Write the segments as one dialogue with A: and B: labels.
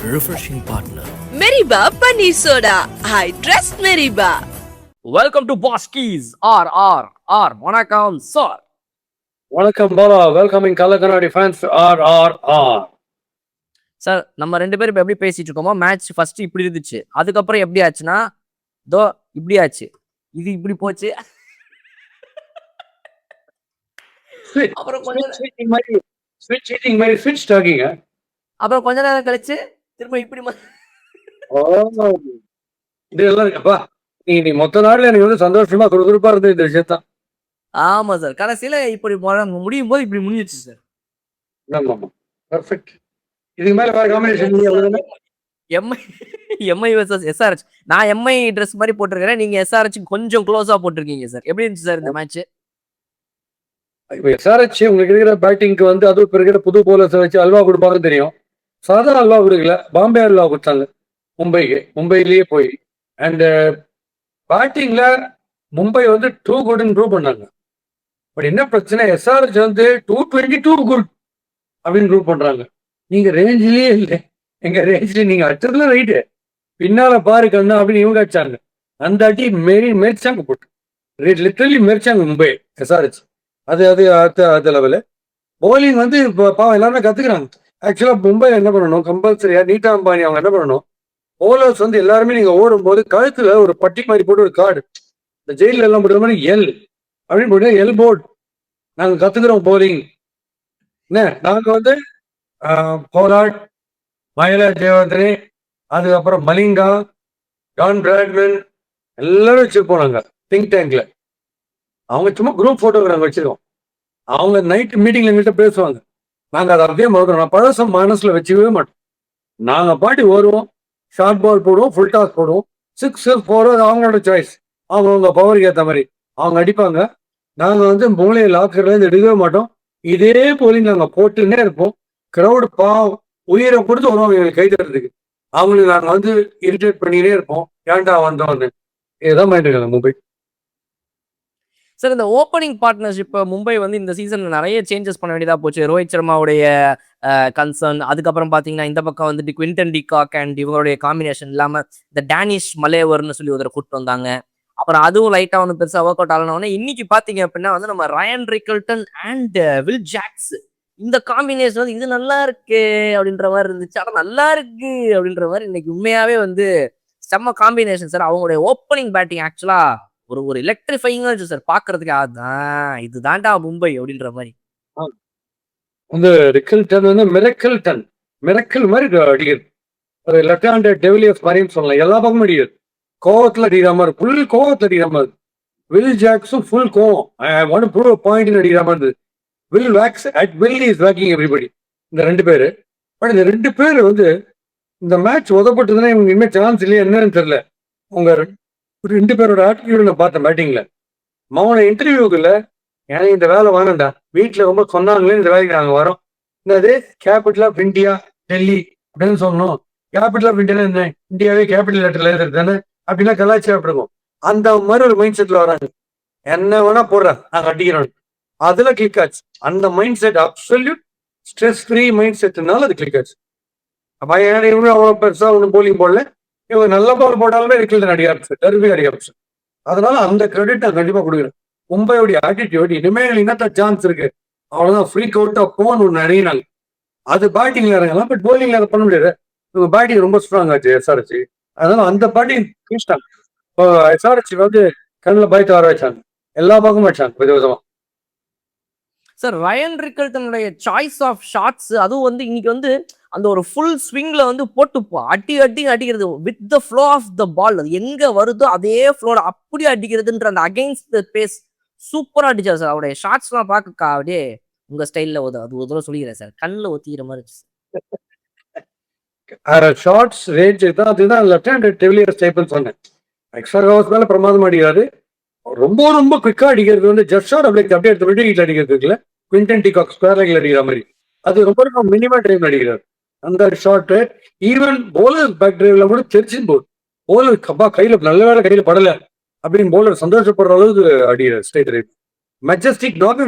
A: refreshing partner.
B: Meriba Paneer Soda. I trust Meriba.
C: Welcome to பாஸ்கீஸ் ஆர் வணக்கம் sir.
D: வணக்கம் பாலா, வெல்கமிங் கள்ளக்கண்ணாடி ஃபேன்ஸ் RRR.
C: சார் நம்ம ரெண்டு பேரும் இப்போ எப்படி பேசிட்டு இருக்கோமோ, மேட்ச் ஃபர்ஸ்ட் இப்படி இருந்துச்சு, அதுக்கப்புறம் எப்படி ஆச்சுன்னா தோ இப்படி ஆச்சு, இது இப்படி போச்சு. அப்புறம் அப்புறம் கொஞ்ச நேரம் கழிச்சு திரும்ப இப்படி
D: இதெல்லாம் அப்பா நீ மொத்த நாள்ல எனக்கு வந்து சந்தோஷமா குறுகுறுப்பா இருந்தது இந்த விஷயத்தான்.
C: ஆமா சார், கடைசியில இப்படி முடியும் போது இப்படி முடிஞ்சிச்சு சார்.
D: பெர்ஃபெக்ட். இதுக்கு மேல வேற காம்பினேஷன்
C: எம்ஐ வெர்சஸ் எஸ்ஆர்எச். நான் எம்ஐ ட்ரெஸ் மாதிரி போட்டிருக்கிறேன், நீங்க எஸ்ஆர்எச் கொஞ்சம் க்ளோஸா போட்டிருக்கீங்க சார். எப்படி இருந்துச்சு சார் இந்த மேட்ச்?
D: இப்போ எஸ்ஆர்எச் உங்களுக்கு இருக்கிற பேட்டிங்க்கு வந்து அதுவும் இப்போ இருக்கிற புது போலர்ஸை வச்சு அல்வா கொடுப்பாங்கன்னு தெரியும். சாதாரண அல்வா கொடுக்கல, பாம்பே அல்வா கொடுத்தாங்க மும்பையிலேயே போய். அண்ட் பேட்டிங்ல மும்பை வந்து 2 குட்னு ப்ரூவ் பண்ணாங்க. பட் என்ன பிரச்சனை, எஸ்ஆர்எச் வந்து 222 குட் அப்படின்னு ப்ரூவ் பண்றாங்க. நீங்க ரேஞ்சிலேயே இல்லை, எங்க ரேஞ்சில நீங்க அச்சதுல ரைட்டு, பின்னால பாரு கண்ணா அப்படின்னு இவங்க அடிச்சாங்க. அந்த அடி மெரிச்சாங்க போட்டு லிட்டரலி மெரிச்சாங்க மும்பை எஸ்ஆர்எச். அது அது அது லெவலு. போலிங் வந்து இப்போ பாவம் எல்லாருமே கத்துக்கிறாங்க. ஆக்சுவலா மும்பை என்ன பண்ணணும், கம்பல்சரியா நீட்டா அம்பானி அவங்க என்ன பண்ணணும், போலர்ஸ் வந்து எல்லாருமே நீங்க ஓடும்போது கழுத்துல ஒரு பட்டி மாதிரி போட்டு ஒரு கார்டு, இந்த ஜெயில எல்லாம் போடுற மாதிரி எல் அப்படின்னு போட்டு எல் போர்டு நாங்க கத்துக்கிறோம் போலிங். என்ன நாங்க வந்து போலாட், மயிலா ஜெயவர்தனே, அதுக்கப்புறம் மலிங்கா, ஜான் பிராட்மன் எல்லாரும் வச்சிருப்போம் நாங்க திங்க் டேங்க்ல. அவங்க சும்மா குரூப் போட்டோ நாங்கள் வச்சிருக்கோம். அவங்க நைட் மீட்டிங்ல எங்கள்கிட்ட பேசுவாங்க, நாங்கள் அதை அப்படியே மறக்கிறோம். நான் பழசம் மனசுல வச்சுக்கவே மாட்டோம். நாங்க பாட்டி வருவோம், ஷார்ட் பால் போடுவோம், ஃபுல் டாஸ் போடுவோம், 6 4 அது அவங்களோட சாய்ஸ், அவங்கவுங்க பவருக்கு ஏற்ற மாதிரி அவங்க அடிப்பாங்க. நாங்க வந்து மூளையை லாக்கர்ல இருந்து எடுக்கவே மாட்டோம். இதே போலிங் நாங்க போட்டுன்னே இருப்போம். கிரௌடு பாவம் உயிரை கொடுத்து வருவோம் எங்களுக்கு கை தட்டுறதுக்கு. அவங்களுக்கு நாங்க வந்து இரிட்டேட் பண்ணினே இருப்போம், ஏன்டா வந்தோம்னு. இதுதான் மைண்ட் இருக்காங்க மும்பை.
C: சார், இந்த ஓப்பனிங் பார்ட்னர்ஷிப் மும்பை வந்து இந்த சீசன்ல நிறைய சேஞ்சஸ் பண்ண வேண்டியதா போச்சு. ரோஹித் சர்மாவுடைய கன்சர்ன், அதுக்கப்புறம் பாத்தீங்கன்னா இந்த பக்கம் வந்துட்டு குவிண்டன் டிகாக் அண்ட் இவங்களுடைய காம்பினேஷன் இல்லாம இந்த டேனிஷ் மலேவர்னு சொல்லி ஒருத்தர் கூப்பிட்டு வந்தாங்க. அப்புறம் அதுவும் லைட்டா வந்து பெருசா ஒர்க் அவுட் ஆகணும். இன்னைக்கு பாத்தீங்க அப்படின்னா வந்து நம்ம Ryan Rickelton and Will Jacks, இந்த காம்பினேஷன் வந்து இது நல்லா இருக்கு அப்படின்ற மாதிரி இருந்துச்சு. ஆனா நல்லா இருக்கு அப்படின்ற மாதிரி இன்னைக்கு உண்மையாவே வந்து செம்ம காம்பினேஷன் சார். அவங்களுடைய ஓப்பனிங் பேட்டிங் ஆக்சுவலா ஒரு எலக்ட்ரிஃபைங்கா இருந்துச்சு சார் பாக்குறதுக்கு. அதான் இதுதான்டா மும்பை அப்படின்ற மாதிரி.
D: வந்து ரிக்கல்டன் வந்து மிரக்கல் மாதிரி அடிக்கிறது. ஒரு லெஃப்ட் ஹேண்ட் டெவிலியர்ஸ் மாதிரின்னு சொல்லலாம். எல்லா பக்கமும் அடிக்கிறது, கோவத்துல அடிக்கிற மாதிரி, ஃபுல் கோவத்துல அடிக்கிற மாதிரி. வில் ஜாக்ஸும் ஃபுல் கோவம், ஒன் ப்ரூவ் பாயிண்ட் அடிக்கிற மாதிரி இருந்தது. Will wax at will is waking everybody. இந்த 2 பேரு. பட் இந்த 2 பேர் வந்து இந்த மேட்ச் உதப்பட்டதுன்னா இவங்க இனிமேல் சான்ஸ் இல்லையா என்னன்னு தெரியல. உங்க 2 பேரோட ஆட்டிடியூட் நான் பார்த்தேன் பேட்டிங்ல. மௌன இன்டர்வியூக்குள்ள எனக்கு இந்த வேலை வேணாம்டா, வீட்டுல ரொம்ப சொன்னாங்களே இந்த வேலைக்கு நாங்க வரோம், என்னது கேபிட்டல் ஆஃப் இந்தியா டெல்லி அப்படின்னு சொல்லணும். கேபிட்டல் ஆஃப் இந்தியா என்ன, இந்தியாவே கேபிட்டல் லெட்டர்ல இருக்கிறது தானே அப்படின்னா கலாச்சாரம் இருக்கும். அந்த மாதிரி ஒரு மைண்ட் செட்ல வராங்க. என்ன வேணா போடுறாங்க, நாங்க அடிக்கிறோம். அதுல கிளிக் ஆச்சு. அந்த mind set absolute stress free mind செட்னால அது கிளிக் ஆச்சு. அப்ப இவங்க அவ்வளவு பெருசா ஒன்றும் போலிங் போடல, இவங்க நல்ல பால் போட்டாலுமே ரிக்கல்டன் அடிக்க ஆரம்பிச்சு. அதனால அந்த கிரெடிட் நான் கண்டிப்பா கொடுக்குறேன். மும்பையோடைய ஆட்டிடியூட் இனிமேல் என்னத்த சான்ஸ் இருக்கு, அவ்வளவுதான் ஃப்ரீக் அவுட்டா போன் ஒன்று அறியினாங்க. அது பேட்டிங்ல இறங்கலாம், பட் போலிங்ல அதை பண்ண முடியாது. இவங்க பேட்டிங் ரொம்ப ஸ்ட்ராங் ஆச்சு எஸ்ஆர்எச். அதனால அந்த பேட்டிங் கிழிச்சிட்டாங்க. இப்போ எஸ்ஆர்எச் வந்து கண்ணில் பயத்தை வர வச்சாங்க, எல்லா பக்கமும் வச்சாங்க விதவிதமா.
C: சார், ரயன் ரிக்கல்டனுடைய சாய்ஸ் ஆஃப் ஷாட்ஸ், அதுவும் வந்து இன்னைக்கு வந்து அந்த ஒரு ஃபுல் ஸ்விங்ல வந்து போட்டு அடிக்கிறது with the flow of the ball. அது எங்க வருதோ அதே ஃப்ளோல அப்படி அடிக்கிறதுன்ற அந்த அகைன்ஸ்ட் த பேஸ் சூப்பரா அடிச்சார் சார். அவருடைய ஷாட்ஸ் எல்லாம் பார்க்க அப்படியே உங்க ஸ்டைல்ல அது ஒரு தடவை சொல்லிக்கிறேன் சார், கண்ணில் ஒத்திக்கிற மாதிரி
D: ஷார்ட்ஸ் ரேஞ்ச் தான். அதுதான் லெஃப்ட் ஹேண்ட் டெவிலியர்ஸ் டைப்னு சொன்னேன். எக்ஸ்ட்ரா ஹவர்ஸ் மேல பிரமாதம் அடிக்கிறாரு. ரொம்ப குவிக்கா அடிக்கிறது வந்து ஜஸ்ட் ஷாட் அப்படியே எடுத்து விட்டு வீட்டில் அடிக்கிறது இருக்குல்ல, குவிண்டன் டிகாக் ஸ்கொயர் லெக்ல அடிக்கிற மாதிரி, அது ரொம்ப மினிமம் டைம் அடிக்கிறார். அந்த ஷாட் ஈவன் போலர் பேக் டிரைவ்ல கூட தெரிச்சுன்னு போகுது. போலர் கையில நல்ல வேலை கையில படல அப்படின்னு போலர் சந்தோஷப்படுற அளவுக்கு அடிக்கிறார் ஸ்ட்ரைட் ரைட். மெஜஸ்டிக் டாக்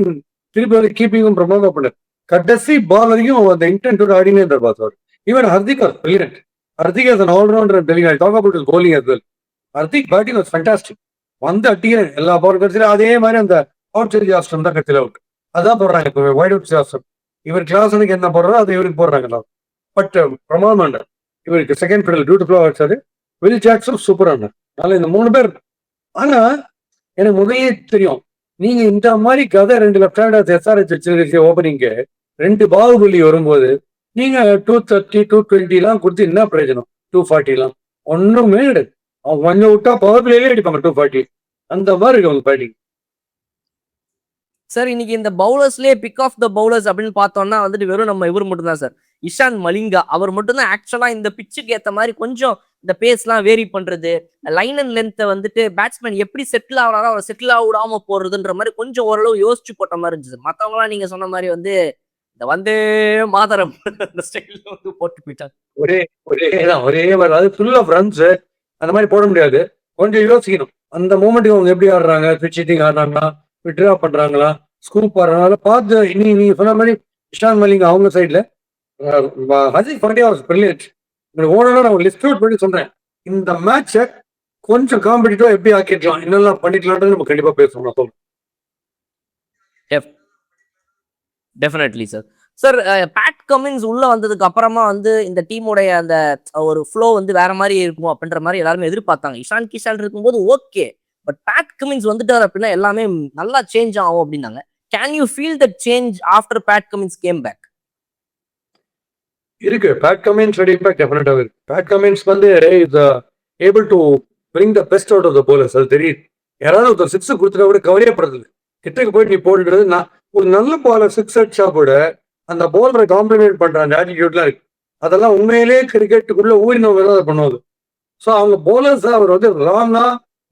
D: திருப்பி வந்து கீப்பிங்கும் பிரமாதம் பண்ணார். கடைசி பால் வரைக்கும் அந்த இன்டென்ட்டோட ஆடினே இருந்தார் பாஸ் அவர். Even Hardik was brilliant. Hardik is an all-rounder. I'm telling you, I'll talk about his bowling as well. Hardik batting was fantastic. வந்து அட்டிக்கிறேன் எல்லா பவர் கட்சியில அதே மாதிரி அந்த அவுட் சைட் ஆஸ்டம் தான் கட்சியில அவுட் அதான் போடுறாங்க இப்போ வைட் அவுட் ஆஸ்டம். இவர் கிளாஸனுக்கு என்ன போடுறோ அதை இவருக்கு போடுறாங்க. பட் பிரமாதம் இவருக்கு செகண்ட் பிரிடல் பியூட்டிஃபுல்லா வச்சாரு. வில் ஜாக்சன் சூப்பரா இருந்தார். அதனால இந்த 3 பேர். ஆனா எனக்கு முதலே தெரியும் நீங்க இந்த மாதிரி கதை 2 லெஃப்ட் ஹேண்டர்ஸ் எஸ்ஆர்ஹெச் வச்சிருக்க ஓப்பனிங்கு 2 பாகுபலி வரும்போது நீங்க 230 220 எல்லாம் கொடுத்து என்ன பிரயோஜனம்? 240 எல்லாம் ஒண்ணுமே கிடையாது. அவங்க கொஞ்சம் விட்டா பவர் பிளேயே அடிப்பாங்க 240. அந்த மாதிரி இருக்கு அவங்க பேட்டிங்.
C: சார் இன்னைக்கு இந்த பவுலர்ஸ்லேயே பிக் ஆஃப் த பவுலர்ஸ் அப்படின்னு பார்த்தோம்னா வந்துட்டு வெறும் நம்ம இவர் மட்டும் தான் சார். இஷான் மலிங்கா அவர் மட்டும் தான் ஆக்சுவலா இந்த பிச்சுக்கு ஏற்ற மாதிரி கொஞ்சம் இந்த பேஸ்லாம் வேரி பண்றது, லைன் அண்ட் லென்த்தை வந்துட்டு பேட்ஸ்மேன் எப்படி செட்டில் ஆகிறாரோ அவரை செட்டில் ஆகாம போடுறதுன்ற மாதிரி கொஞ்சம் ஓரளவு யோசிச்சு போட்ட மாதிரி இருந்துச்சு. மற்றவங்களாம் நீங்க சொன்ன மாதிரி வந்து இந்த வந்தே மாதரம் அந்த ஸ்டைல்ல வந்து போட்டு போயிட்டாங்க.
D: ஒரே மாதிரி அது ஃபுல் ஆஃப் ரன்ஸ் அந்த மாதிரி போட முடியாது. கொஞ்சம் யோசிக்கணும் அந்த மூமெண்ட்டுக்கு அவங்க எப்படி ஆடுறாங்க, பிச்சிட்டிங் ஆடுறாங்களா, விட்ரா பண்றாங்களா, ஸ்கூப் ஆடுறாங்களா பார்த்து. நீங்க சொன்ன மாதிரி இஷான் மலிங் அவங்க சைட்ல ஹர்திக் பாண்டியா வாஸ் பிரில்லியன்ட். ஓனரா நான் லிஸ்ட் அவுட் பண்ணி சொல்றேன். இந்த மேட்சை கொஞ்சம் காம்படிட்டிவா எப்படி ஆக்கிடலாம், என்னெல்லாம் பண்ணிக்கலாம்ன்றது நம்ம கண்டிப்பா பேசணும். நான் சொல்றேன்
C: definitely sir. Sir Pat Cummins உள்ள வந்ததுக்கு அப்புறமா வந்து இந்த டீமோடைய அந்த ஒரு ஃப்ளோ வந்து வேற மாதிரி இருக்கும் அப்படின்ற மாதிரி எல்லாருமே எதிர்பார்த்தாங்க. இஷான் கிஷான் இருக்கும்போது ஓகே, பட் பேட் கமின்ஸ் வந்துட்டார் அப்படின்னா எல்லாமே நல்லா சேஞ்ச் ஆகும் அப்படின்னாங்க. Can you feel that change after Pat Cummins came back?
D: இருக்கு. பேட் கமின்ஸ் இம்பாக்ட் டெஃபினட்டாக இருக்கு. பேட் கமின்ஸ் வந்து is able to bring the best out of the bowlers. அது தெரியுது. யாராவது ஒருத்தர் 6 கொடுத்துட்டா கூட கவலையப்படுறது கிட்டக்கு போயிட்டு நீ போடுறது. நான் ஒரு நல்ல பாலர் 6 அடிச்சா கூட அந்த போலரை காம்ப்ளிமெண்ட் பண்ற அந்த ஆட்டிடியூட்லாம் இருக்கு. அதெல்லாம் உண்மையிலேயே கிரிக்கெட்டுக்குள்ள ஊறினவங்க தான் அதை பண்ணுவாங்க. ஸோ அவங்க போலர்ஸ் அவர் வந்து ராங்கா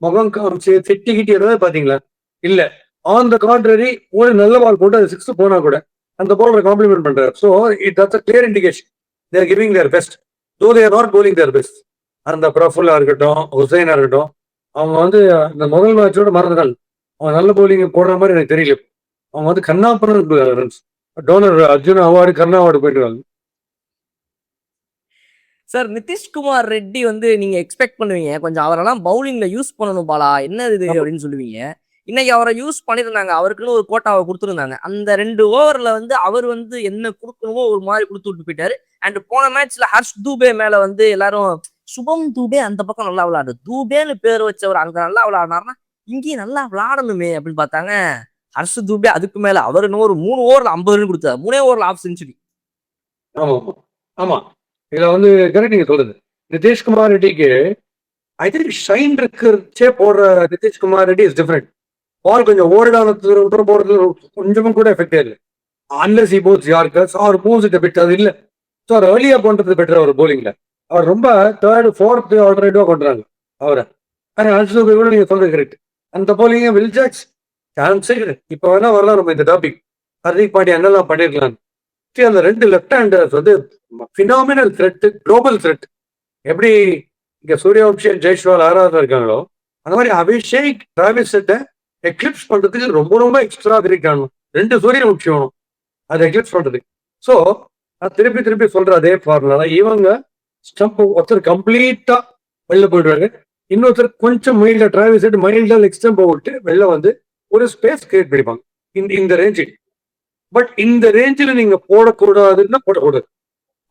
D: முகம் காமிச்சு திட்டிக்கிட்டு ஏதாவது பாத்தீங்களா? இல்ல. ஆன் த கான்ட்ரரி ஒரு நல்ல பால் போட்டு அது 6 போனா கூட அந்த போலரை காம்ப்ளிமெண்ட் பண்றாரு. So it that's a clear indication they are giving their best, though they are not bowling their best. அந்த பிரஃபுல்லா இருக்கட்டும், ஹுசைனா இருக்கட்டும், அவங்க வந்து இந்த முதல் மேட்சோட மறந்துட்டாங்க. அவங்க நல்ல பவுலிங் போடுற மாதிரி எனக்கு தெரியல. அவங்க வந்து கண்ணாப்பன ரன்ஸ் டோனர் அர்ஜுன் அவார்டு கர்ணா அவார்டு போயிட்டு.
C: சார் நிதிஷ்குமார் ரெட்டி வந்து நீங்க எக்ஸ்பெக்ட் பண்ணுவீங்க கொஞ்சம் அவரெல்லாம் பவுலிங்ல யூஸ் பண்ணணும் பாலா என்ன இது அப்படின்னு சொல்லுவீங்க. இன்னைக்கு அவரை யூஸ் பண்ணிருந்தாங்க. அவருக்குன்னு ஒரு கோட்டாவை கொடுத்துருந்தாங்க. அந்த 2 ஓவர்ல வந்து அவர் வந்து என்ன கொடுக்கணுமோ ஒரு மாதிரி கொடுத்து விட்டு போயிட்டாரு. அண்ட் போன மேட்ச்ல ஹர்ஷ் தூபே மேல வந்து எல்லாரும் சுபம் தூபே அந்த பக்கம் நல்லா விளையாடு, தூபேன்னு பேர் வச்சவர் அங்க நல்லா விளையாடினாருன்னா இங்கேயும் நல்லா விளையாடணுமே அப்படின்னு பார்த்தாங்க. ஹர்ஷ் தூபே அதுக்கு மேல அவர் இன்னும் ஒரு 3 ஓவர்ல 50 ரன் கொடுத்தாரு. 3 ஓவர்ல ½ செஞ்சுரி.
D: ஆமா இதுல வந்து கரெக்ட் நீங்க சொல்றது. நிதிஷ்குமார் ரெட்டிக்கு ஐ திங்க் ஷைன் இருக்கிறச்சே போடுற Nitish Kumar Reddy is different. Ball கொஞ்சம் ஓரடான போறது கொஞ்சமும் கூட எஃபெக்ட் இல்லை. Unless he bowls yorkers or moves it bit அது இல்லை. ஸோ அவர் ஏர்லியா பண்றது பெட்டர். அவர் போலிங்ல அவர் ரொம்ப 3rd 4th ஆல்டர்னேட்டிவா பண்றாங்க அவரை. அல்சூபே கூட நீங்க சொல்றது கரெக்ட். அந்த போலிங்க வில் ஜாக்ஸ் சான்ஸே கிடையாது. இப்போ வேணா வரலாம் நம்ம இந்த டாபிக் ஹர்திக் பாண்டியா என்னெல்லாம் பண்ணிருக்கலாம். அந்த 2 லெஃப்ட் ஹேண்டர்ஸ் வந்து பினாமினல் த்ரெட், குளோபல் த்ரெட். எப்படி இங்க சூர்யவம்சி, ஜெய்ஸ்வால் ஆறாவது இருக்காங்களோ அந்த மாதிரி அபிஷேக் டிராவிஸ் செட்டை எக்லிப்ஸ் பண்றதுக்கு ரொம்ப ரொம்ப எக்ஸ்ட்ரா கிரிக் ஆகணும். 2 சூரியன் முக்கியம் வேணும் அதை எக்லிப்ஸ் பண்றதுக்கு. ஸோ நான் திருப்பி சொல்ற அதே ஃபார்முலா தான். இவங்க ஸ்டம்ப் ஒருத்தர் கம்ப்ளீட்டா வெளில போயிடுவாரு, இன்னொருத்தர் கொஞ்சம் மைல்டா டிராவிஸ் செட் மைல்டா லெக் ஸ்டம்ப் விட்டு வெளில வந்து ஒரு ஸ்பேஸ் கிரியேட் பண்ணிப்பாங்க இந்த ரேஞ்சுக்கு. பட் இந்த ரேஞ்சில் நீங்க போடக்கூடாதுன்னா போடக்கூடாது.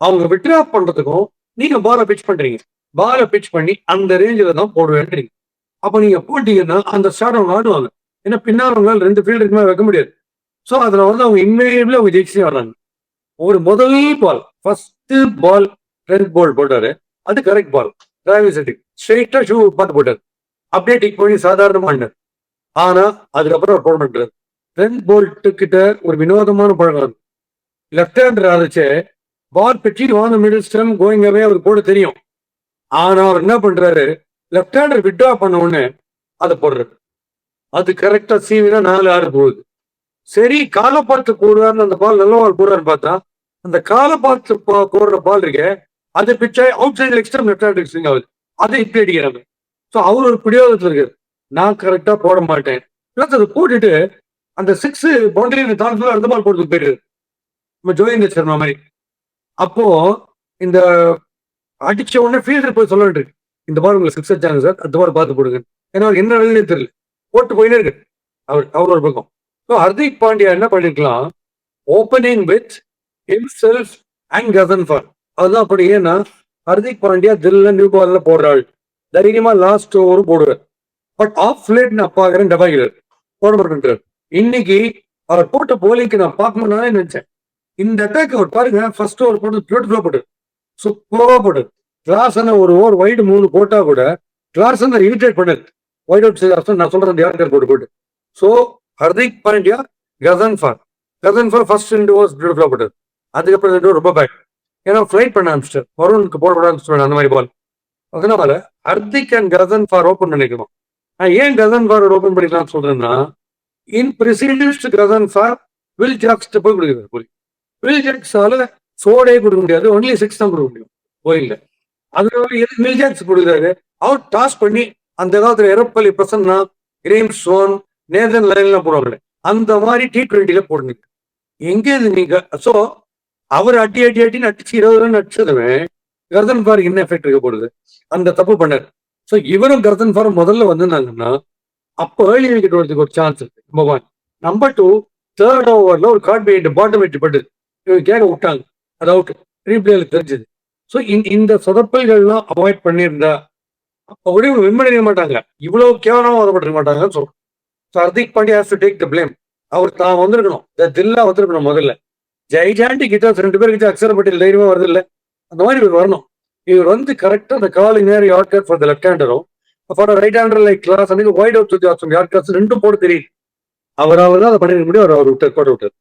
D: அவங்க விட்ரா பண்றதுக்கும் நீங்க பாலை பிச் பண்றீங்க. பாலை பிச் பண்ணி அந்த ரேஞ்சில் தான் போடுவேன்றீங்க. அப்ப நீங்க போட்டீங்கன்னா அந்த ஷாட் அவங்க ஆடுவாங்க. ஏன்னா பின்னால் அவங்களால 2 ஃபீல்டருக்குமே வைக்க முடியாது. ஸோ அதுல வந்து அவங்க இன்வேரியபிளா அவங்க ஜெயிச்சு ஆடுறாங்க. ஒரு முதல் பால் ஃபர்ஸ்ட் பால் ரெட் பால் போட்டாரு, அது கரெக்ட் பால். டிராவிஸ் ஹெட் ஸ்ட்ரெயிட்டா ஷூ பார்த்து போட்டாரு, அப்படியே டிக் பண்ணி சாதாரணமா ஆடினார். ஆனா அதுக்கப்புறம் போட மாட்டாரு. ரெட் போல்ட்டு கிட்ட ஒரு வினோதமான பழக்கம். லெஃப்ட் ஹேண்டர் ஆச்சு பால் பிச்சு வாங்க மிடில் ஸ்டம் கோயிங் அவே அவர் போட தெரியும். ஆனா அவர் என்ன பண்றாரு, லெஃப்ட் ஹேண்டர் விட்ரா பண்ண உடனே அதை போடுறாரு. அது கரெக்டா சீவினா 4-6 போகுது. சரி காலை பார்த்து கூடுறாருன்னு அந்த பால் நல்ல பால் போடுறாருன்னு பார்த்தா அந்த காலை பார்த்து போடுற பால் இருக்கு, அது பிச்சாய் outside extreme left hand swing ஆகுது. அதை இப்படி அடிக்கிறாங்க. ஸோ அவர் ஒரு பிடிவாதத்தில் இருக்காரு, நான் கரெக்டா போட மாட்டேன். அதை போட்டுட்டு அந்த 6 பவுண்டரி தாண்டி அந்த பால் போட்டு போயிடுறாரு நம்ம ஜோயேந்தர் சர்மா மாதிரி. அப்போ இந்த அடிச்ச உடனே ஃபீல்டர் போய் சொல்ல வேண்டியிருக்கு, இந்த பால் உங்களுக்கு சிக்ஸ் அடிச்சாங்க சார், அந்த பால் பார்த்து போடுங்க. ஏன்னா அவருக்கு என்ன வேலையே தெரியல, போட்டு போயினே இருக்கு அவர் ஒரு பக்கம். ஸோ ஹர்திக் பாண்டியா என்ன பண்ணிருக்கலாம், ஓப்பனிங் வித் ஹிம்செல்ஃப் அண்ட் கசன்ஃபார். அதுதான் அப்படி. ஏன்னா ஹர்திக் பாண்டியா தில்ல நியூ பால்ல போடுறாள், தைரியமா லாஸ்ட் ஓவரும் போடுவார். பட் ஆஃப் லேட் நான் பாக்குறேன் டபாகிறார், போட மாட்டேன்றார். இன்னைக்கு அவர் போட்ட போலிங்க்கு நான் பார்க்கணும்னாலே நினைச்சேன். இந்த அட்டாக் அவர் பாருங்க, ஃபர்ஸ்ட் ஓவர் போட்டு பியூட்டிஃபுல்லா போட்டு சூப்பரா போட்டு கிளாஸ் ஒரு ஓவர் வைடு 3 போட்டா கூட கிளாஸ் இரிட்டேட் பண்ணது வைட் அவுட். நான் சொல்றேன் யாருக்கார் போட்டு. So Hardik Pandya Ghazanfar first 2 overs பியூட்டிஃபுல்லா போட்டது. அதுக்கப்புறம் 2 ரொம்ப பேக், ஏன்னா ஃபிளைட் பண்ண ஆரம்பிச்சிட்டார், வருணுக்கு போட ஆரம்பிச்சிட்டார் அந்த மாதிரி பால். அதனால ஹர்திக் அண்ட் கசன்ஃபார் ஓப்பன் பண்ணிக்கணும். நான் ஏன் கசன்ஃபார் ஓப்பன் பண்ணிக்கலாம்னு சொல்றேன்னா, இன் பிரசிடென்ஸ் கசன்ஃபார் வில் ஜாக்ஸ் போய் கொடுக்குறாரு போலி. வில் ஜாக்ஸால சோடே கொடுக்க முடியாது, ஒன்லி 6 தான் கொடுக்க முடியும் போயில. அதுல எது வில் ஜாக்ஸ் கொடுக்குறாரு, அவர் டாஸ் பண்ணி அந்த காலத்துல Erapalli Prasanna, Graeme stone, Nathan லைன்லாம் போடுவாங்களே, அந்த மாதிரி T20ல போடுங்க. எங்கே இது நீங்க? சோ அவர் அடின்னு அடிச்சு 20 ரன் அடிச்சதுமே கர்தன்ஃபார் என்ன எஃபெக்ட் இருக்க போடுது, அந்த தப்பு பண்ணாரு. ஸோ இவரும் கர்தன்ஃபாரும் முதல்ல வந்திருந்தாங்கன்னா அப்போ ஏர்லி விக்கெட் வரதுக்கு ஒரு சான்ஸ் இருக்கு. நம்பர் 1. நம்பர் 2, தேர்ட் ஓவர்ல ஒரு கார்ட் பைட் பாட்டம் வெட்டி பட்டு இவங்க கேட்க விட்டாங்க, அது அவுட், ரீப்ளேல தெரிஞ்சது. ஸோ இந்த சொதப்பல்கள்லாம் அவாய்ட் பண்ணியிருந்தா அப்போ கூட இவங்க வின் பண்ணிட மாட்டாங்க, இவ்வளவு கேவலமா வரப்பட்டிருக்க மாட்டாங்கன்னு சொல்றோம். So Hardik Pandya has to take the blame. அவர் தான் வந்திருக்கணும், தில்லா வந்திருக்கணும் முதல்ல. ஜெய்ஜாண்டி கிட்ட 2 பேர் கிட்ட அக்ஷர பட்டேல் தைரியமா வருது இல்லை, அந்த மாதிரி இவர் வரணும். இவர் வந்து கரெக்டா அந்த காலிங் நேரம் யார்கர் ஃபார் த லெஃப்ட் ஹேண்டரும் for right hander like class அன்னைக்கு வைட் அவுட் சுத்தி யார்கர்ஸ் 2 போட தெரியும். அவர் தான் அதை பண்ணிருக்க முடியும், அவர் விட்டார், போட விட்டார்.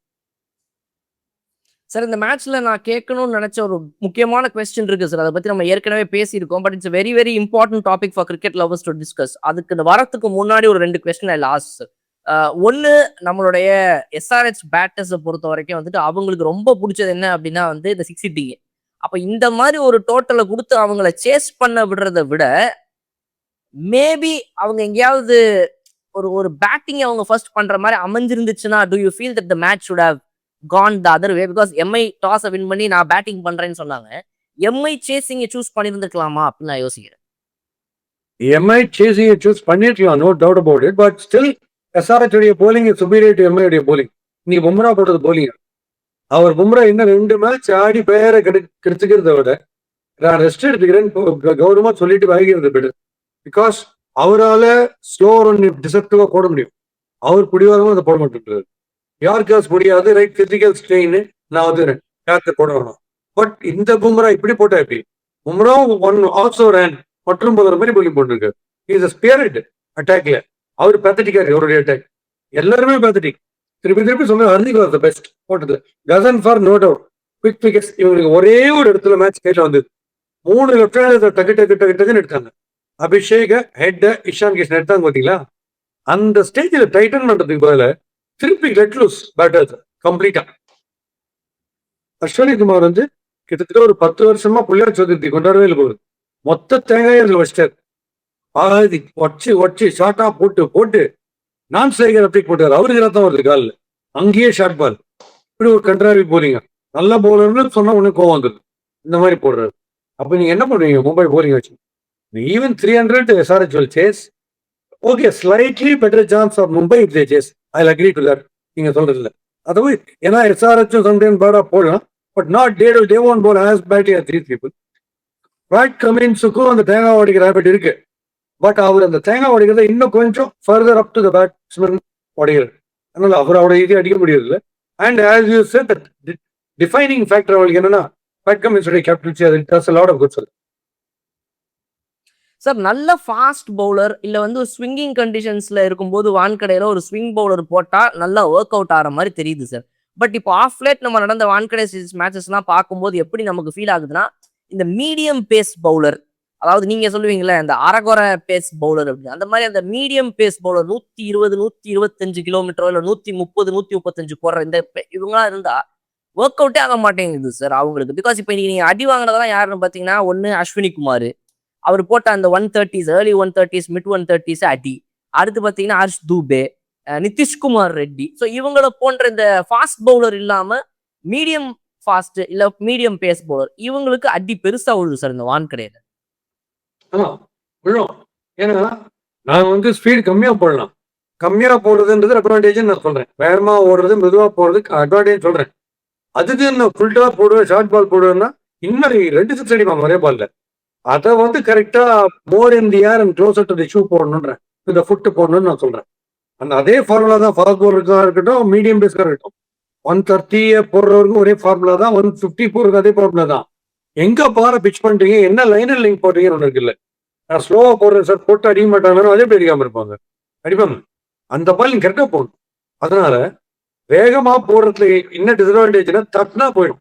C: சார் இந்த மேட்ச்ல நான் கேட்கணும்னு நினைச்ச ஒரு முக்கியமான கொஸ்டின் இருக்கு சார், அதை பத்தி நம்ம ஏற்கனவே பேசியிருக்கோம். But it's very very important topic for cricket lovers to discuss. அதுக்கு இந்த வரத்துக்கு முன்னாடி ஒரு 2 கொஸ்டின் லாஸ்ட் சார். ஒன்னு, நம்மளுடைய SRH பேட்டர்ஸை பொறுத்த வரைக்கும் வந்துட்டு அவங்களுக்கு ரொம்ப பிடிச்சது என்ன அப்படின்னா வந்து இந்த 6 ஹிட்டிங். அப்ப இந்த மாதிரி ஒரு டோட்டலை கொடுத்து அவங்கள சேஸ் பண்ண விடுறதை விட மேபி அவங்க எங்கேயாவது ஒரு பேட்டிங் அவங்க ஃபர்ஸ்ட் பண்ற மாதிரி அமைஞ்சிருந்துச்சுன்னா, do you feel that the match would have gone the other way? Because MI டாஸை வின் பண்ணி நான் பேட்டிங் பண்றேன்னு சொன்னாங்க, MI சேசிங் சூஸ் பண்ணிருந்துக்கலாமா அப்படின்னு நான் யோசிக்கிறேன்.
D: MI சேசிங் சூஸ் பண்ணிருக்கலாம், no doubt about it. But still SRH உடைய போலிங் சுப்பீரியர் டு MI உடைய போலிங். நீ பும்ரா போட்டது போலிங், அவர் பும்ரா இன்னும் 2 மேட்ச் ஆடி பெயரை கிடைச்சுக்கிறத விட நான் ரெஸ்ட் எடுத்துக்கிறேன் கௌரவமா சொல்லிட்டு வாங்கிக்கிறது பெட்டர். பிகாஸ் அவரால ஸ்லோ ரன் டிசப்டிவா போட முடியும், அவர் பிடிவாதமா அதை போட மாட்டேங்கிறாரு. யார்காஸ் முடியாது, ரைட் பிசிக்கல் ஸ்ட்ரெயின், நான் வந்து யாருக்கு போட வேணும். பட் இந்த பும்ரா இப்படி போட்டா எப்படி? பும்ரா ஆல்சோ ரன் மற்றும் போகிற மாதிரி போலிங் போட்டிருக்காரு. இஸ் ஸ்பிரிட் அட்டாக்ல அவர் பேத்தட்டிக்காரு, அவருடைய அட்டாக் எல்லாருமே பேத்தட்டிக். திருப்பி சொன்ன ஹர்திக் வாஸ் தி பெஸ்ட் போட்டது. கசன்ஃபார் நோ டவுட் குவிக் விக்கெட்ஸ். இவங்களுக்கு ஒரே ஒரு இடத்துல மேட்ச் கையில வந்தது, 3 லெஃப்ட் ஹேண்டர் டக்குன்னு எடுத்தாங்க. அபிஷேக் ஹெட் இஷான் கிஷன் எடுத்தாங்க பாத்தீங்களா? அந்த ஸ்டேஜில் டைட்டன் பண்றதுக்கு பதில திருப்பி லெட் லூஸ் பேட்டர்ஸ் கம்ப்ளீட்டா. அஸ்வினி குமார் வந்து கிட்டத்தட்ட ஒரு 10 வருஷமா பிள்ளையார் சதுர்த்தி கொண்டாடவே இல்லை போகுது, மொத்த தேங்காய் அதுல வச்சிட்டார். பாதி ஒச்சு ஷார்ட்டா போட்டு நான் ஸ்ட்ரைக்கர் அப்படி போட்டார், அவருக்கு ரத்தம் வருது காலில், அங்கேயே ஷார்ட் பால். இப்படி ஒரு கண்ட்ராவி போறீங்க, நல்ல போலர்னு சொன்னா ஒண்ணு கோவம் வந்துருது, இந்த மாதிரி போடுறாரு. அப்ப நீங்க என்ன பண்ணுவீங்க மும்பை போலிங் வச்சு? Even 300 SRH will chase. Okay, slightly better chance of Mumbai if they chase. I'll agree to that. நீங்க சொல்றதுல அதுவும் ஏன்னா SRH சம்டைம் பேடா போடலாம், but not they won't bowl as badly as these people. Pat கமின்ஸுக்கும் அந்த தேங்காய் உடைக்கிற ஹேபிட் இருக்கு, பட் அவர் அந்த தேங்காய் உடைக்கிறத இன்னும் கொஞ்சம் further up to the batsman உடைக்கிறார். அதனால அவர் அவருடைய இது அடிக்க முடியறதில்ல. And as you said that defining factor அவங்களுக்கு என்னன்னா பேட் கமின்ஸுடைய கேப்டன்சி, அது does a lot of good sir.
C: Sir நல்ல ஃபாஸ்ட் பவுலர் இல்ல வந்து ஸ்விங்கிங் கண்டிஷன்ஸ்ல இருக்கும்போது வான்கடையில ஒரு ஸ்விங் பவுலர் போட்டா நல்லா ஒர்க் அவுட் ஆகிற மாதிரி தெரியுது சார். பட் இப்போ ஆஃப் லேட் நம்ம நடந்த வான்கடை மேட்சஸ்லாம் பார்க்கும்போது எப்படி நமக்கு ஃபீல் ஆகுதுன்னா, இந்த மீடியம் பேஸ் பவுலர், அதாவது நீங்க சொல்லுவீங்களே இந்த அரகுற பேஸ் பவுலர் அப்படின்னு, அந்த மாதிரி அந்த மீடியம் பேஸ் பவுலர் 120 125 கிலோமீட்டரோ இல்ல 130 135 போடுற இந்த இவங்களாம் இருந்தா ஒர்க் அவுட்டே ஆக மாட்டேங்குது சார் அவங்களுக்கு. பிகாஸ் இப்போ நீங்க அடி வாங்கினதெல்லாம் யாருன்னு பாத்தீங்கன்னா, ஒன்னு அஸ்வினி குமார், அவர் போட்ட அந்த 130s early 130s mid 130s அடி. அடுத்து பாத்தீங்கன்னா ஹர்ஷ் தூபே, நிதிஷ்குமார் ரெட்டி. ஸோ இவங்களை போன்ற இந்த ஃபாஸ்ட் பவுலர் இல்லாம மீடியம் ஃபாஸ்ட் இல்ல மீடியம் பேஸ் பவுலர் இவங்களுக்கு அடி பெருசா விழுது சார் இந்த வான்கடையில.
D: ஆமா விழும். ஏன்னா நான் வந்து ஸ்பீடு கம்மியா போடலாம். கம்மியா போடுறதுன்றது அட்வான்டேஜ் நான் சொல்றேன். வேகமா ஓடுறது மெதுவா போடுறதுக்கு அட்வான்டேஜ் சொல்றேன். அதுக்கு நான் ஃபுல்டா போடுவேன், ஷார்ட் பால் போடுவேன்னா இன்னும் 2 சிக்ஸ் அடிப்பாங்க ஒரே பால்ல. அதை வந்து கரெக்டா more in the air and closer to the shoe போடணுன்றேன். இந்த ஃபுட் போடணும்னு நான் சொல்றேன். அந்த அதே ஃபார்முலா தான் ஃபாஸ்ட் பவுலருக்கா இருக்கட்டும், மீடியம் பேஸ்க்கா இருக்கட்டும். 130 போடுறவருக்கும் ஒரே ஃபார்முலா தான், 150 போடுறது அதே ஃபார்முலா தான். எங்க பாரு பிச் பண்றீங்க, என்ன லைனர் லிங்க் போடுறீங்கன்னு ஒன்று இருக்குல்ல. நான் ஸ்லோவா போடுறேன் சார், போட்டு அடிக்க மாட்டாங்கன்னு அதே பேர் அடிக்காம இருப்பாங்க. அடிப்பாங்க. அந்த பால் நீங்க கரெக்டா போகணும். அதனால வேகமா போடுறதுல என்ன டிஸ்அட்வான்டேஜ்னா தட்டினா போயிடும்.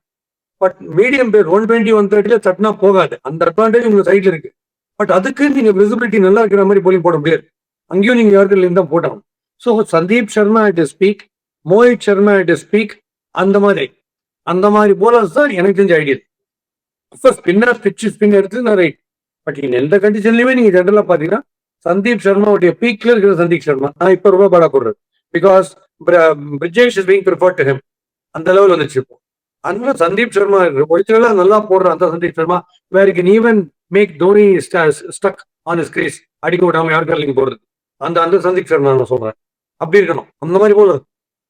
D: பட் மீடியம் பேர் 120 130 தட்டினா போகாது. அந்த அட்வான்டேஜ் உங்க சைட்ல இருக்கு. பட் அதுக்கு நீங்க விசிபிலிட்டி நல்லா இருக்கிற மாதிரி போலிங் போட முடியாது. அங்கேயும் நீங்க யாருக்கு இருந்தா போட்டாங்க. So Sandeep Sharma it is speak, Mohit Sharma it is speak, அந்த மாதிரி போலர்ஸ் தான் எனக்கு தெரிஞ்ச ஐடியா. ஸ்பின்னர் பிச்சு ஸ்பின் எடுத்து நான் ரைட். பட் நீங்க எந்த கண்டிஷன்லயுமே நீங்க ஜென்ரலா பாத்தீங்கன்னா சந்தீப் சர்மாவுடைய பீக்ல இருக்கிற சந்தீப் சர்மா நான் இப்ப ரொம்ப பாடா போடுறது. Because Brijesh is being preferred to him. அந்த லெவல் வந்துச்சு இப்போ. அதனால சந்தீப் சர்மா ஒரிஜினலா நல்லா போடுற அந்த Sandeep Sharma where can even make Dhoni stuck on his crease, அடிக்க விடாம யாருக்காலையும் போடுறது. அந்த சந்தீப் சர்மா நான் சொல்றேன். அப்படி இருக்கணும். அந்த மாதிரி போல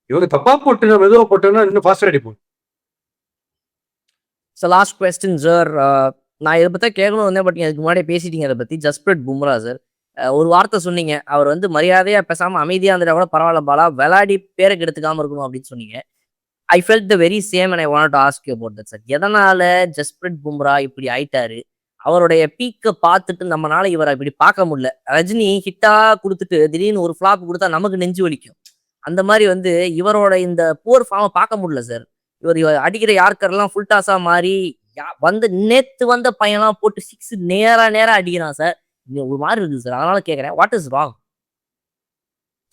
D: இவங்க தப்பா போட்டு மெதுவா போட்டோன்னா இன்னும் ஃபாஸ்டா அடிப்போம்.
C: ஸோ லாஸ்ட் கொஸ்டின் சார், நான் இதை பற்றி கேட்கணும் வந்தேன், பட் அதுக்கு முன்னாடியே பேசிட்டீங்க அதை பற்றி. ஜஸ்பிரீத் பும்ரா சார், ஒரு வார்த்தை சொன்னீங்க, அவர் வந்து மரியாதையா பேசாமல் அமைதியாக இருந்துட்டா கூட பரவாயில்ல பாலா, விளையாடி பேருக்கு எடுத்துக்காமல் இருக்கணும் அப்படின்னு சொன்னீங்க. I felt the very same and I want to ask you about that sir. எதனால ஜஸ்பிரீத் பும்ரா இப்படி ஆயிட்டாரு? அவருடைய பீக்கை பார்த்துட்டு நம்மளால இவரை இப்படி பார்க்க முடியல. ரஜினி ஹிட்டா கொடுத்துட்டு திடீர்னு ஒரு ஃபிளாப் கொடுத்தா நமக்கு நெஞ்சு வலிக்கும். அந்த மாதிரி வந்து இவரோட இந்த புவர் ஃபார்மை பார்க்க முடியல சார். இவர் அடிக்கிற யார்கர்லாம் ஃபுல் டாஸா மாறி வந்து நேத்து வந்த பையன்லாம் போட்டு 6 நேரா அடிக்கிறான் சார். ஒரு மாதிரி இருக்குது சார். அதனால கேட்கறேன், வாட் இஸ் ராங்?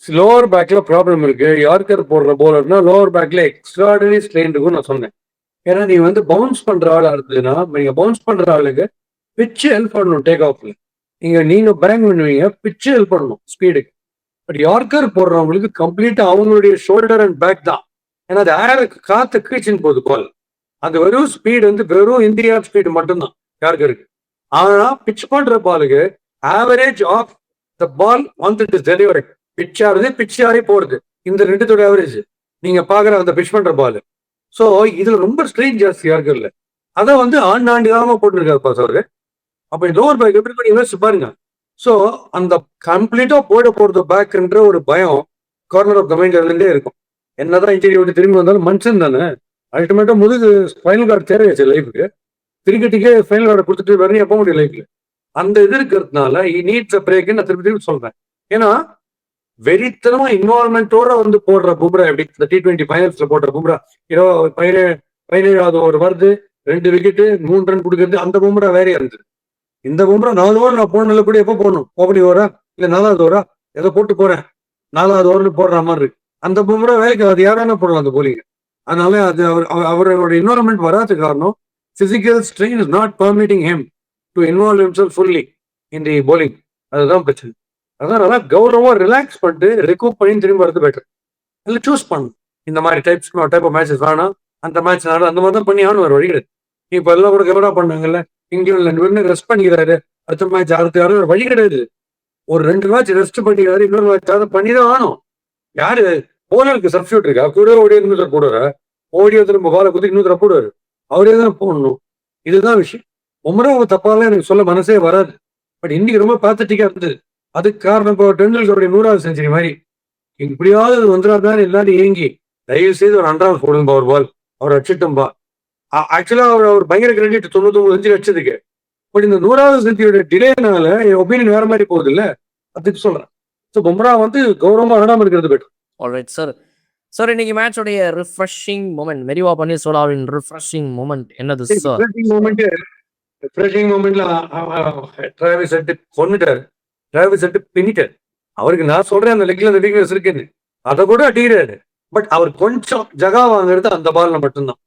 D: லோவர் பேக்ல ப்ராப்ளம் இருக்கு. யார்கர் போடுற போலர்னா லோவர் பேக்ல எக்ஸ்ட்ராடனரி ஸ்ட்ரெயின் இருக்கும் நான் சொன்னேன். ஏன்னா நீ வந்து பவுன்ஸ் பண்ற ஆளா இருந்ததுன்னா நீங்க பவுன்ஸ் பண்ற ஆளுக்கு பிச்சு ஹெல்ப் பண்ணணும். டேக் ஆஃப்ல நீங்க பேங் பண்ணுவீங்க, பிச்சு ஹெல்ப் பண்ணணும் ஸ்பீடுக்கு. பட் யார்கர் போடுறவங்களுக்கு கம்ப்ளீட்டா அவங்களுடைய ஷோல்டர் அண்ட் பேக் தான். ஏன்னா அது ஏருக்கு காத்து கீழ்ச்சின்னு போகுது பால். அந்த வெறும் ஸ்பீடு வந்து வெறும் இந்தியா ஸ்பீடு மட்டும்தான் யார்கருக்கு. ஆனா பிச் பண்ற பாலுக்கு average of the ball once it is delivery, pitch ஆகுது பிச் ஆகி போடுது. இந்த ரெண்டுத்தோட ஆவரேஜ் நீங்க பாக்குற அந்த பிச் பண்ற பால். ஸோ இதுல ரொம்ப ஸ்ட்ரெயின் ஜாஸ்தி யார்கர்ல. அதை வந்து ஆண்டாண்டுகாம போட்டுருக்காரு பாஸ் அவரு. அப்ப லோவர் பேக் எப்படி பண்ணி யோசிச்சு பாருங்க. ஸோ அந்த கம்ப்ளீட்டா போறது பேக்ன்ற ஒரு பயம் கார்னர் ஆஃப் த மைண்ட்ல இருக்கும். என்னதான் இன்ஜிரி விட்டு திரும்பி வந்தாலும் மனுஷன் தானே. அல்டிமேட்டா முதுகு ஃபைனல் கார்டு தேவையாச்சு லைஃபுக்கு. கிரிக்கெட்டுக்கே ஃபைனல் கார்டை கொடுத்துட்டு வரணும் போக முடியும் லைஃப்ல. அந்த இது இருக்கிறதுனால நீட்ஸ் பிரேக் நான் திருப்பி சொல்றேன். ஏன்னா வெறித்தனமா இன்வால்மெண்டோட வந்து போடுற பும்ரா எப்படி இந்த T20 ஃபைனல்ஸ்ல போடுற பும்ரா 17வது ஓவர் வருது, 2 விக்கெட்டு 3 ரன் கொடுக்கறது, அந்த பும்ரா வேறையா இருந்தது. இந்த பும்ரா 4 ஓவர் நான் போடல கூட எப்போ போடணும், ஓப்பனிங் ஓவரா இல்ல 4வது ஓவரா ஏதோ போட்டு போறேன் 4வது ஓவர்னு போடுற மாதிரி இருக்கு. அந்த பும்ரா வேலைக்கு அது யாரான போடலாம் அந்த போலிங்க. அதனால அது அவரோட இன்வால்மெண்ட் வராது காரணம் physical strain is not permitting him to involve himself fully in the bowling. அதுதான் பிரச்சனை. அதனால கௌரவமா ரிலாக்ஸ் பண்ணிட்டு ரெக்கூப் பண்ணி திரும்பி வரது பெட்டர். இல்லை சூஸ் பண்ணணும். இந்த மாதிரி டைப் ஆஃப் மேட்சஸ் வேணாம், அந்த மேட்ச் நானும் அந்த மாதிரி தான் பண்ணி ஆகணும், வேறு வழி கிடையாது. இப்போ எல்லாம் கூட கவரா பண்ணாங்கல்ல, இங்கிலாந்து ரெஸ்ட் பண்ணிக்கிறாரு, அடுத்த மேட்ச் அடுத்த வழி கிடையாது. ஒரு 2 மேட்ச் ரெஸ்ட் பண்ணிக்கிறாரு, இன்னொரு மேட்ச் அதை பண்ணிதான் ஆகணும். யாரு போலருக்கு சப்ஸ்டியூட் இருக்கா? கூட ஓடி இன்னொருத்தர் போடுவாரு, ஓடி திரும்ப பாலை குத்தி இன்னொருத்தர் போடுவாரு, அவரே தான் போடணும். இதுதான் விஷயம். உமராவை தப்பாலாம் எனக்கு சொல்ல மனசே வராது. பட் இன்னைக்கு ரொம்ப பேத்தட்டிக்கா இருந்தது. அதுக்கு காரணம் இப்போ டெண்டுல்கருடைய 100வது செஞ்சுரி மாதிரி இப்படியாவது வந்துடாதான் எல்லாரும் ஏங்கி தயவு செய்து ஒரு 100வது போடும்பா ஒரு பால் அவர் அடிச்சிட்டோம்பா. ஆக்சுவலா அவர் பயங்கர கிரெடிட் 99 செஞ்சுரி அடிச்சதுக்கு. பட் இந்த 100வது செஞ்சுரியோட டிலேனால என் ஒப்பீனியன் வேற மாதிரி போகுது இல்ல, அதுக்கு சொல்றேன். ஸோ பும்ரா வந்து கௌரவமா ஆடாம இருக்கிறது பெட்டர்.
C: Alright sir. சார் இன்னைக்கு மேட்சோடைய ரிஃப்ரெஷிங் மூமெண்ட், மெரிவா பன்னீர்செல்வமின் ரிஃப்ரெஷிங் மூமெண்ட் என்னது சார்?
D: ரிஃப்ரெஷிங் மூமெண்ட்ல டிராவிஸ் ஹெட் கொன்னுட்டாரு, டிராவிஸ் ஹெட் பின்னிட்டாரு. அவருக்கு நான் சொல்றேன் அந்த லெக்ல அந்த வீக்னஸ் இருக்குன்னு, அதை கூட அடிக்கிறாரு. பட் அவர் கொஞ்சம் ஜகா வாங்குறது அந்த பால்ல மட்டும்தான்.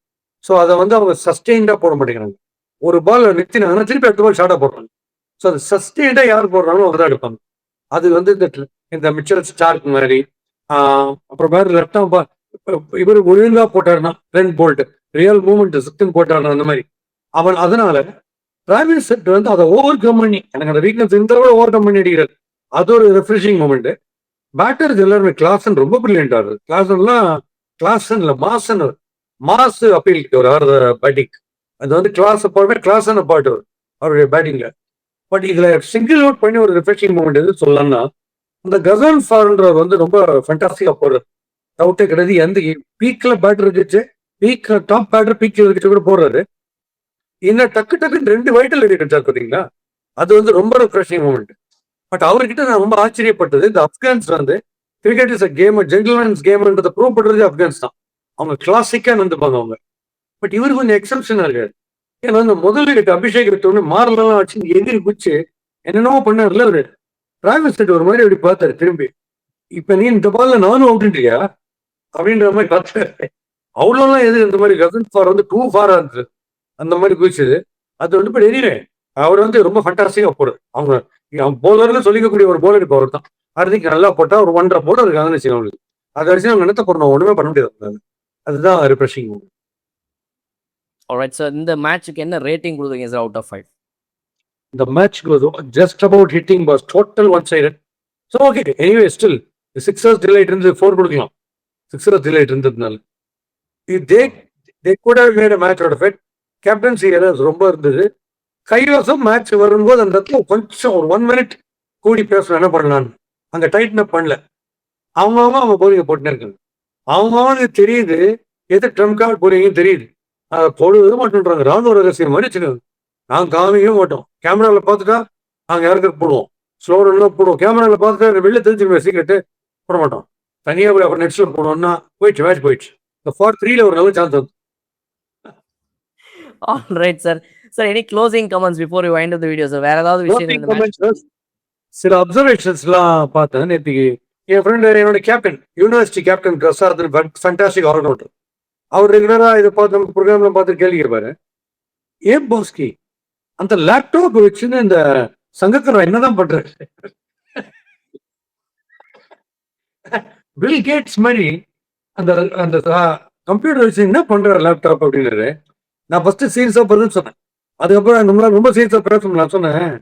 D: ஸோ அதை வந்து அவங்க சஸ்டெயின்டா போட மாட்டேங்கிறாங்க. ஒரு பால் நிறுத்தினாங்கன்னா திருப்பி அடுத்த பால் ஷார்ட்டா போடுறாங்க. ஸோ அது சஸ்டெயின்டா யார் போடுறாங்களோ அவங்க தான் எடுப்பாங்க. அது வந்து இந்த மிச்சல் ஸ்டார்க் மாதிரி அப்புறம் வேற லெப்டா இவர் ஒழுங்கா போட்டாருன்னா 2 போல்ட் ரியல் மூமெண்ட் சிக்கன் போட்டான அந்த மாதிரி அவன். அதனால டிராவிஸ் ஹெட் வந்து அதை ஓவர் கம் பண்ணி எனக்கு அந்த வீக்னஸ் இந்த ஓவர் கம் பண்ணி அடிக்கிறார். அது ஒரு ரெஃப்ரெஷிங் மூமெண்ட். பேட்டர்ஸ் எல்லாருமே கிளாசன் ரொம்ப பிரில்லியன்டா இருக்கு. கிளாசன் இல்ல மாசு அப்பீல் ஒரு பேட்டிங். அது வந்து கிளாஸ் பாட்டு கிளாசன் பாட்டு அவருடைய பேட்டிங்ல. பட் இதுல சிங்கிள் அவுட் பண்ணி ஒரு ரெஃப்ரெஷிங் மூமெண்ட் எது சொல்லலாம்னா அந்த கசன் ஃபார்ன்றவர் வந்து ரொம்ப ஃபேண்டாஸ்டிக்கா போடுறாரு. டவுட்டே கிடையாது. எந்த பீக்ல பேட்டர் இருந்துச்சு, பீக் டாப் பேட்டர் பீக்ல இருந்துச்சு கூட போடுறாரு. இன்னும் டக்குன்னு 2 வைட்டல் எடி கிடைச்சாரு பாத்தீங்களா, அது வந்து ரொம்ப ரெஃப்ரெஷிங் மூமெண்ட். பட் அவர்கிட்ட நான் ரொம்ப ஆச்சரியப்பட்டது, இந்த ஆப்கான்ஸ் வந்து cricket is a game, gentleman's கேம்ன்றதை ப்ரூவ் பண்றது ஆப்கான்ஸ் தான். அவங்க கிளாசிக்கா வந்துப்பாங்க அவங்க. பட் இவரு கொஞ்சம் எக்ஸப்ஷனா இருக்காரு. ஏன்னா அந்த முதல் விக்கெட் அபிஷேக் எடுத்தோடனே மாறலாம் வச்சு எதிரி குச்சி என்னென்னமோ பண்ணார்ல அவரு. டிராவிஸ் ஹெட் ஒரு மாதிரி அப்படி பார்த்தாரு திரும்பி, இப்ப நீ இந்த பால்ல நானும் அவுட்டுன்றியா அப்படின்ற மாதிரி பார்த்தாரு. அவ்வளோலாம் எது இந்த மாதிரி கசன் ஃபார் வந்து 2 ஃபாரா இருந்தது அந்த மாதிரி குதிச்சது. அது வந்து இப்போ எதிரே அவர் வந்து ரொம்ப ஃபண்டாஸ்டிக்கா போடுறாரு. அவங்க போலர்ல சொல்லிக்கக்கூடிய ஒரு போலர் இப்போ அவர் தான். ஹார்திக் நல்லா போட்டா ஒரு 1.5 போலர் இருக்காங்கன்னு வச்சுக்கோங்க அவங்களுக்கு. அதை வச்சு அவங்க நினைத்த போறோம் ஒண்ணுமே பண்ண முடியாது. அதுதான் ரிஃப்ரெஷிங்.
C: ஆல்ரைட் சார், இந்த மேட்ச்சுக்கு என்ன ரேட்டிங் கொடுக்குறீங்க sir out of 5?
D: The match was just about hitting, was total one-sided. So okay, anyway, still the Sixers delayed in the 4 கொடுக்கலாம். Sixers delayed இருந்ததுனால they could have made a match out of it. Captaincy errors ரொம்ப இருந்தது. கைவசம் match வரும்போது அந்த இடத்துல கொஞ்சம் ஒரு 1 minute கூடி பேசணும் என்ன பண்ணலான்னு. அங்க டைட்டன் அப் பண்ணல. அவங்க போலிங்க போட்டுனே இருக்காங்க. அவங்களுக்கு தெரியுது எது ட்ரம்ப் கார்டு போறீங்கன்னு தெரியுது. அதை போடுவது மாட்டேன்றாங்க. ராணுவ ரகசியம் மாதிரி வச்சுக்கோங்க. நாங்கள் காமிக்கவே மாட்டோம். கேமராவில் பார்த்துட்டா நாங்கள் யாருக்கு போடுவோம், ஸ்லோ ரன்லாம் போடுவோம். கேமராவில் பார்த்துட்டா வெளில தெரிஞ்சுருவேன், சீக்கிரட்டு போட மாட்டோம். தனியாக போய் அப்புறம் நெக்ஸ்ட் போடுவோம்னா போயிடுச்சு, மேட்ச் போயிடுச்சு. இந்த 4-3 ஒரு நல்ல சான்ஸ் வந்து.
C: Alright sir. Sir any closing comments before you wind up the video sir? வேற ஏதாவது விஷயம்?
D: சில அப்சர்வேஷன்ஸ்லாம் பார்த்தேன் நேற்றுக்கு. என் ஃப்ரெண்டு என்னோட captain, university captain Prasad, fantastic allrounder. அவர் ரெகுலரா இதை பார்த்து நம்ம ப்ரோக்ராம்ல பார்த்து கேள்வி கேட்பாரு, ஏன் போஸ்கி அந்த லேப்டாப் வச்சுன்னு இந்த சங்கக்கரா என்னதான் பண்றாரு? பில் கேட்ஸ் மாதிரி அந்த அந்த கம்ப்யூட்டர் வச்சு என்ன பண்றாரு லேப்டாப் அப்படின்னாரு. நான் ஃபர்ஸ்ட் சீரியஸா பதில் சொன்னேன். அதுக்கப்புறம் நம்மளால ரொம்ப சீரியஸா பேச நான் சொன்னேன்,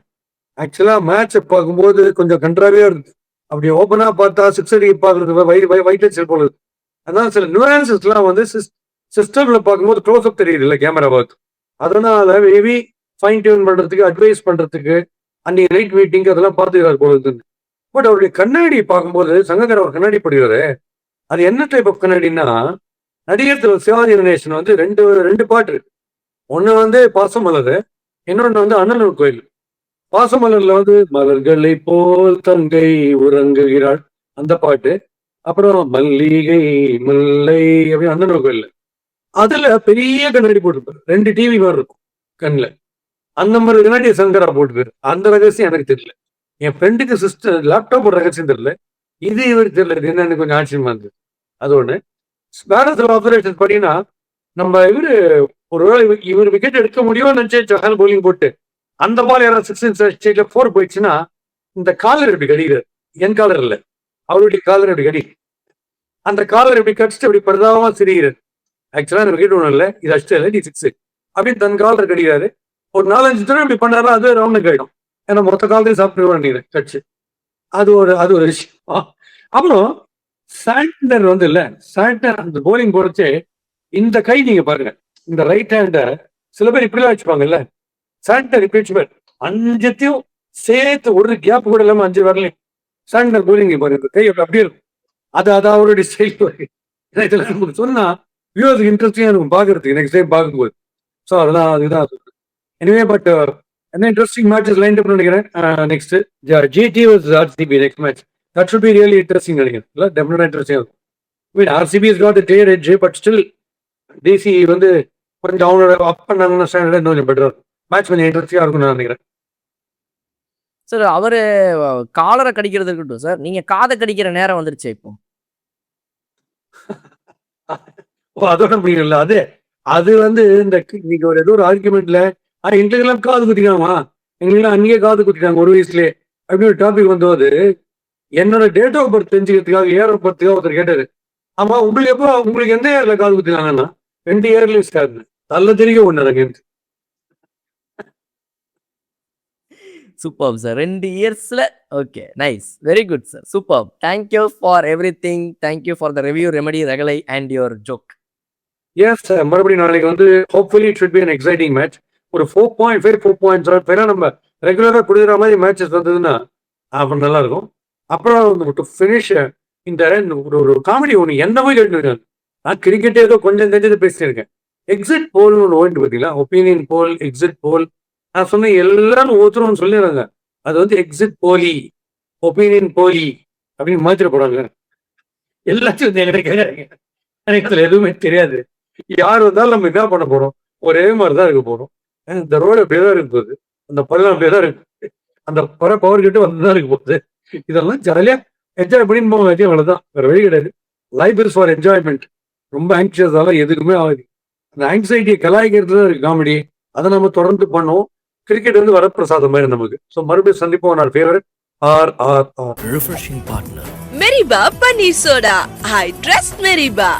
D: ஆக்சுவலா மேட்சை பார்க்கும்போது கொஞ்சம் கண்ட்ராவியா இருக்கு. அப்படி ஓப்பனா பார்த்தா 6 அடி பார்க்கறது வைட் செல் போல இருக்கு. அதான் சில நியூஆன்சஸ்லாம் வந்து சிஸ்டம்ல பார்க்கும்போது க்ளோஸ் அப் தெரியுது இல்லை கேமரா பார்த்து. அதனால மேபி ஃபைன் டியூன் பண்றதுக்கு, அட்வைஸ் பண்றதுக்கு, அன்னைக்கு நைட் மீட்டிங் அதெல்லாம் பார்த்துக்கிறாரு போல இருக்கு. பட் அவருடைய கண்ணாடி பார்க்கும்போது சங்ககர் அவர் கண்ணாடி படுகிறாரு. அது என்ன டைப் ஆஃப் கண்ணாடின்னா, நடிகர் சிவாஜி கணேசன் வந்து ரெண்டு பாட்டு இருக்கு. ஒன்னு வந்து பாசமலர், இன்னொன்னு வந்து அண்ணனூர் கோயில். பாசமலர்ல வந்து மலர்களை போல் தங்கை உறங்குகிறாள் அந்த பாட்டு. அப்புறம் மல்லிகை முல்லை அப்படின்னு அண்ணனூர் கோயில். அதுல பெரிய கண்ணாடி போட்டுருப்பாரு, 2 டிவி மாதிரி இருக்கும் கண்ணில். அந்த மாதிரி கண்ணாடி சங்கரா போட்டுப்பாரு. அந்த ரகசியம் எனக்கு தெரியல. என் ஃப்ரெண்டுக்கு சிஸ்டர் லேப்டாப் ஒரு ரகசியம் தெரியல. இது இவருக்கு தெரியல. இது என்னன்னு கொஞ்சம் ஆச்சரியமா இருந்தது. அது ஒண்ணு. வேற சில ஆப்சர்வேஷன் பார்த்தீங்கன்னா, நம்ம ஒருவேளை இவர் விக்கெட் எடுக்க முடியும்னு நினைச்சு சஹல் போலிங் போட்டு அந்த பால் யாராவது 6 4 போயிடுச்சுன்னா இந்த காலர் எப்படி கடிக்கிறார்? என் காலர் இல்லை, அவருடைய காலர் எப்படி கடி, அந்த காலர் எப்படி கடிச்சிட்டு அப்படி பரிதாபமா சிரிக்கிறார். ஆக்சுவலா இந்த விக்கெட் ஒன்றும் இல்லை, இது அடிச்சு இல்லை, 6 அப்படின்னு தன் காலர் கடிக்கிறாரு. ஒரு 4-5 தடவை இப்படி பண்ணாரா அது ரவுண்டுக்கு ஆயிடும். ஏன்னா மொத்த காலத்தையும் சாப்பிட்டு கட்சி. அது ஒரு விஷயம். அப்புறம் சாண்டர் வந்து இல்ல, சாண்டர் அந்த போலிங் போறச்சே இந்த கை நீங்க பாருங்க, இந்த ரைட் ஹேண்ட சில பேர் இப்படிலாம் வச்சுப்பாங்கல்ல, சாண்டர் இப்படி வச்சுப்பாரு. 5த்தையும் சேர்த்து ஒரு கேப் கூட இல்லாம 5 வரலையும் சாண்டர் போலிங் பாருங்க, கை அப்படியே இருக்கும். அது அவருடைய ஸ்டைல். இதெல்லாம் நமக்கு சொன்னா வியூவர்ஸுக்கு இன்ட்ரெஸ்டிங்கா இருக்கும் பாக்குறதுக்கு, நெக்ஸ்ட் டைம் பார்க்கும்போது. ஸோ அதெல்லாம் அதுதான். எனிவே பட் என்ன இன்ட்ரெஸ்டிங் மேட்சஸ் லைன் அப் நினைக்கிறேன். Next GT versus RCB next match. That should be really interesting நினைக்கிறேன். இல்லை டெஃபினட்டா இன்ட்ரெஸ்டிங் இருக்கும். RCB has got a clear edge, but still DC வந்து கொஞ்சம் அவங்களோட அப் பண்ணாங்கன்னா ஸ்டாண்டர்ட் இன்னும் கொஞ்சம் பெட்டரா இருக்கும். மேட்ச் கொஞ்சம் இன்ட்ரெஸ்டிங்கா இருக்கும்னு நான் நினைக்கிறேன்.
C: சார் அவரு காலரை கடிக்கிறது இருக்கட்டும் சார், நீங்க காதை கடிக்கிற நேரம் வந்துருச்சு இப்போ.
D: அதோட முடியல. அது வந்து இந்த நீங்க ஒரு ஏதோ ஒரு ஆர்குமெண்ட்ல எங்களுக்கெல்லாம் காது குத்திக்காமா, எங்களுக்கெல்லாம் அங்கேயே காது குத்திட்டாங்க 1 வயசுலேயே அப்படின்னு ஒரு டாபிக் வந்தபோது என்னோட டேட் ஆஃப் பர்த் தெரிஞ்சுக்கிறதுக்காக ஏர் ஆஃப் பர்த்துக்காக ஒருத்தர் கேட்டாரு, ஆமா உங்களுக்கு எந்த ஏர்ல காது குத்தினாங்கன்னா 2 இயர்லயும் ஸ்டார் நல்ல தெரியும் ஒண்ணு எனக்கு
C: சூப்பர் சார் 2 இயர்ஸ்ல okay nice very good sir super thank you for everything thank you for the review ரெமடி ரகலை அண்ட் யுவர் ஜோக்
D: எஸ் மறுபடியும் நாளைக்கு வந்து hopefully it should be an exciting match ஒரு 4.5 4.7 நம்ம ரெகுலரா கொடுக்குற மாதிரி மேட்சஸ் வந்ததுன்னா அப்புறம் நல்லா இருக்கும் அப்புறம் டு ஃபினிஷ் இந்த ஒரு காமெடி ஒன்று என்ன போய் கேட்டுருக்காங்க நான் கிரிக்கெட் ஏதோ கொஞ்சம் தெரிஞ்சது பேசியிருக்கேன் எக்ஸிட் போல்னு ஒன்று ஓடிட்டு பார்த்தீங்களா ஒப்பீனியன் போல் எக்ஸிட் போல் நான் சொன்னேன் எல்லாரும் ஒவ்வொருத்தரும் சொல்லிடுறாங்க அது வந்து எக்ஸிட் போலி ஒப்பீனியன் போலி அப்படின்னு மாத்திர போறாங்க எல்லாத்தையும் வந்து என்கிட்ட கேட்கறாங்க எனக்கு இதுல எதுவுமே தெரியாது யார் வந்தாலும் நம்ம என்ன பண்ண போறோம் ஒரே மாதிரி தான் இருக்க போறோம் இந்த ரோடு அப்படியே தான் இருக்க போகுது அந்த பள்ளம் அப்படியே தான் இருக்கு அந்த பவர் கிட்ட வந்து தான் இருக்க போகுது இதெல்லாம் ஜாலியா என்ஜாய் பண்ணின்னு போக வேண்டிய அவ்வளவுதான் வேற வழி கிடையாது லைஃப் இஸ் ஃபார் என்ஜாய்மெண்ட் ரொம்ப ஆங்ஷியஸால எதுக்குமே ஆகுது அந்த ஆங்ஸைட்டியை கலாய்க்கிறது தான் இருக்கு காமெடி அதை நம்ம தொடர்ந்து பண்ணுவோம் கிரிக்கெட் வந்து வரப்பிரசாதம் மாதிரி நமக்கு ஸோ மறுபடியும் சந்திப்போம் நான் favourite RRR
B: Meriba Paneer Soda. I trust Meriba.